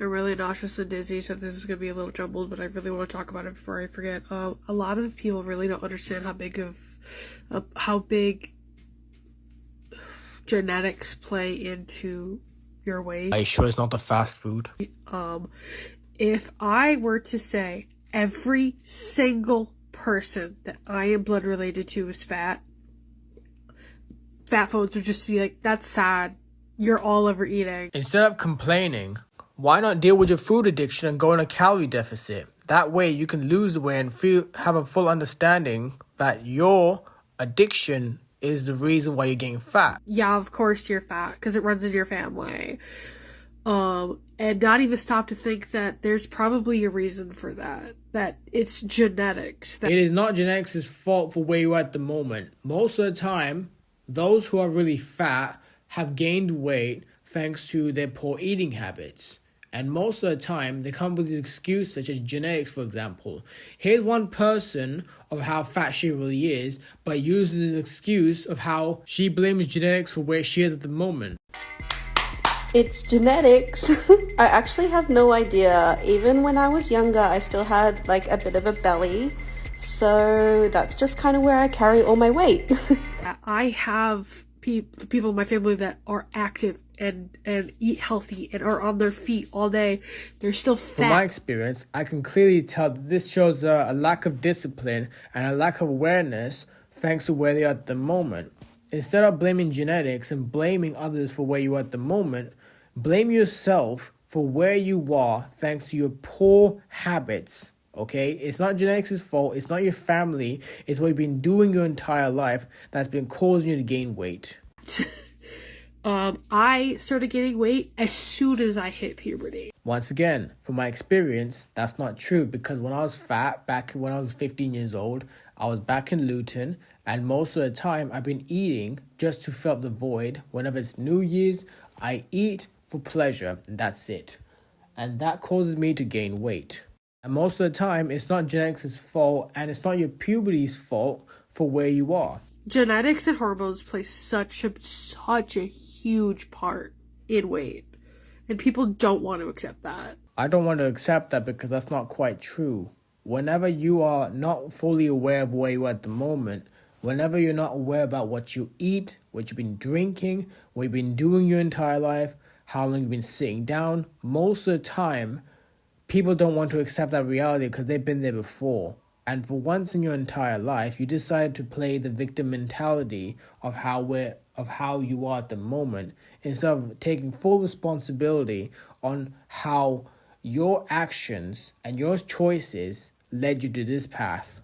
I'm really nauseous and dizzy, so this is going to be a little jumbled, but I really want to talk about it before I forget. A lot of people really don't understand how big genetics play into your weight. Are you sure it's not the fast food? If I were to say every single person that I am blood related to is fat phones would just be like, that's sad. You're all overeating. Instead of complaining, why not deal with your food addiction and go on a calorie deficit? That way you can lose the weight and have a full understanding that your addiction is the reason why you're getting fat. Yeah, of course you're fat because it runs in your family. And not even stop to think that there's probably a reason for that it's genetics. It is not genetics' fault for where you are at the moment. Most of the time, those who are really fat have gained weight thanks to their poor eating habits. And most of the time, they come with this excuse such as genetics, for example. Here's one person of how fat she really is, but uses an excuse of how she blames genetics for where she is at the moment. It's genetics. I actually have no idea. Even when I was younger, I still had like a bit of a belly. So that's just kind of where I carry all my weight. I have people in my family that are active and eat healthy and are on their feet all day. They're still fat. From my experience, I can clearly tell that this shows a lack of discipline and a lack of awareness thanks to where they are at the moment. Instead of blaming genetics and blaming others for where you are at the moment, blame yourself for where you are thanks to your poor habits. Okay? It's not genetics' fault. It's not your family. It's what you've been doing your entire life that's been causing you to gain weight. I started gaining weight as soon as I hit puberty. Once again, from my experience, that's not true because when I was fat, back when I was 15 years old, I was back in Luton, and most of the time I've been eating just to fill up the void. Whenever it's New Year's, I eat for pleasure, and that's it. And that causes me to gain weight. And most of the time, it's not genetics' fault, and it's not your puberty's fault for where you are. Genetics and hormones play such a huge part in weight, and people don't want to accept that. I don't want to accept that because that's not quite true. Whenever you are not fully aware of where you are at the moment, whenever you're not aware about what you eat, what you've been drinking, what you've been doing your entire life, how long you've been sitting down, most of the time, people don't want to accept that reality because they've been there before. And for once in your entire life, you decide to play the victim mentality of how you are at the moment, instead of taking full responsibility on how your actions and your choices led you to this path.